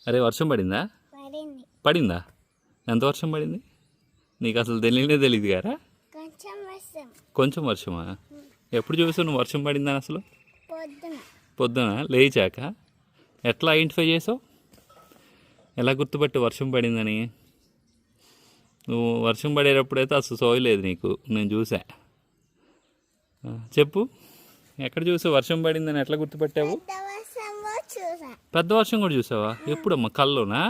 అరే వర్షం పడిందా? పడింది. పడిందా? ఎంత వర్షం పడింది? నీకు అసలు తెలియదు గారా? కొంచెం వర్షం. కొంచెం వర్షమా? ఎప్పుడు చూసావు నువ్వు వర్షం పడిందని అసలు? పొద్దున లేచాక ఎట్లా ఐడెంటిఫై చేసావు? ఎలా గుర్తుపట్టి వర్షం పడిందని? నువ్వు వర్షం పడేటప్పుడైతే అసలు సోయలేదు నీకు, నేను చూసా. చెప్పు, ఎక్కడ చూసావు వర్షం పడిందని? ఎట్లా గుర్తుపట్టావు? పెద్ద వర్షం కూడా చూసావా? ఎప్పుడమ్మా? కల్లోనా?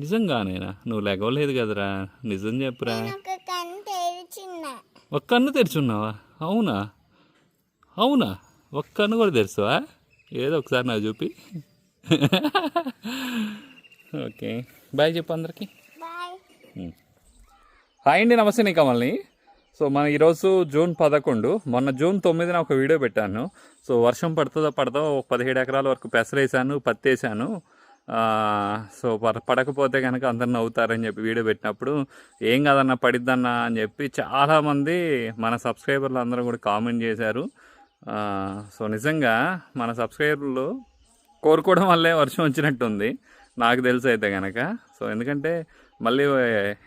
నిజంగానేనా? నువ్వు లెగవలేదు కదరా, నిజం చెప్పురా. ఒక్క కన్ను తెరిచున్నావా? అవునా? అవునా? ఒక్క కన్ను కూడా తెరుస్తావా? ఏదో ఒకసారి నాకు చూపి. ఓకే, బాయ్ చెప్పు అందరికి. హాయ్ అండి, నమస్తే. నీ కమల్ని. సో మన ఈరోజు జూన్ 11, మొన్న జూన్ 9న ఒక వీడియో పెట్టాను. సో వర్షం పడుతుందో 17 ఎకరాల వరకు పెసరేసాను, పత్తి వేసాను. సో పడకపోతే కనుక అందరు నవ్వుతారని చెప్పి వీడియో పెట్టినప్పుడు ఏం కాదన్నా పడిద్దన్నా అని చెప్పి చాలామంది మన సబ్స్క్రైబర్లు అందరూ కూడా కామెంట్ చేశారు. సో నిజంగా మన సబ్స్క్రైబర్లు కోరుకోవడం వల్లే వర్షం వచ్చినట్టుంది నాకు తెలిసి అయితే కనుక. సో ఎందుకంటే మళ్ళీ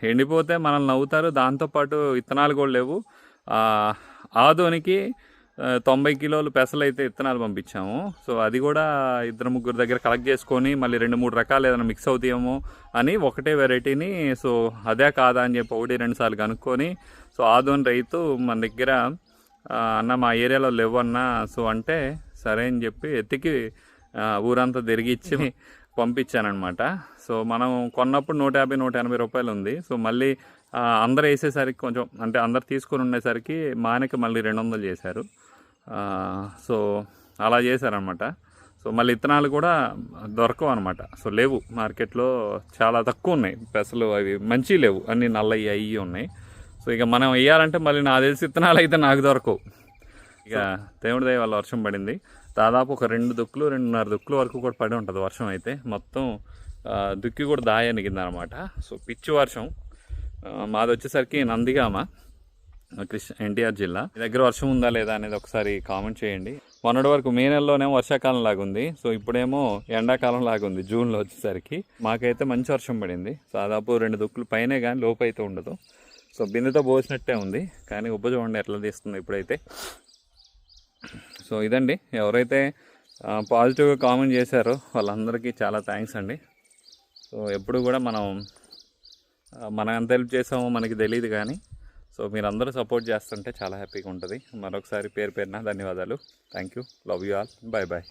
ఎండిపోతే మనల్ని నవ్వుతారు. దాంతోపాటు విత్తనాలు కూడా లేవు. ఆదోనికి 90 కిలోలు పెసలు అయితే విత్తనాలు పంపించాము. సో అది కూడా 2-3 దగ్గర కలెక్ట్ చేసుకొని మళ్ళీ 2-3 రకాలు ఏదైనా మిక్స్ అవుతాయేమో అని ఒకటే వెరైటీని, సో అదే కాదా అని చెప్పి 1-2 సార్లు కనుక్కొని, సో ఆదోని రైతు మన దగ్గర అన్న మా ఏరియాలో లేవన్నా సో అంటే సరే అని చెప్పి ఎత్తికి ఊరంతా తిరిగి ఇచ్చి పంపించానమాట. సో మనం కొన్నప్పుడు 150-180 రూపాయలు ఉంది. సో మళ్ళీ అందరు వేసేసరికి కొంచెం, అంటే అందరు తీసుకొని ఉండేసరికి మానకి మళ్ళీ 200 చేశారు. సో అలా చేశారనమాట. సో మళ్ళీ విత్తనాలు కూడా దొరకవు అనమాట. సో లేవు మార్కెట్లో, చాలా తక్కువ ఉన్నాయి పెసలు. అవి మంచి లేవు, అన్నీ నల్లవి అయ్యి ఉన్నాయి. సో ఇక మనం వేయాలంటే మళ్ళీ నాకు తెలిసి విత్తనాలు అయితే నాకు దొరకవు. ఇక దేవుడి దయ వల్ల వర్షం పడింది. దాదాపు ఒక 2-2.5 దుక్కుల వరకు కూడా పడి ఉంటుంది వర్షం అయితే. మొత్తం దుక్కి కూడా దాయనిగింది అనమాట. సో పిచ్చి వర్షం. మాది వచ్చేసరికి నందిగామ, ఎన్టీఆర్ జిల్లా. మీ దగ్గర వర్షం ఉందా లేదా అనేది ఒకసారి కామెంట్ చేయండి. మొన్నటి వరకు మే నెలలోనేమో వర్షాకాలం లాగుంది. సో ఇప్పుడేమో ఎండాకాలం లాగుంది జూన్లో వచ్చేసరికి. మాకైతే మంచి వర్షం పడింది. దాదాపు 2 దుక్కులు పైనే, కానీ లోపు అయితే ఉండదు. సో బిందెతో పోసినట్టే ఉంది, కానీ ఉబ్బ చూడండి ఎట్లా తీస్తుంది ఇప్పుడైతే. సో ఇదండి, ఎవరైతే పాజిటివ్గా కామెంట్ చేశారో వాళ్ళందరికీ చాలా థ్యాంక్స్ అండి. సో ఎప్పుడు కూడా మనం ఎంత హెల్ప్ చేసామో మనకి తెలియదు, కానీ సో మీరందరూ సపోర్ట్ చేస్తుంటే చాలా హ్యాపీగా ఉంటుంది. మరొకసారి పేరు పేరున ధన్యవాదాలు. Thank you, love you all, bye bye.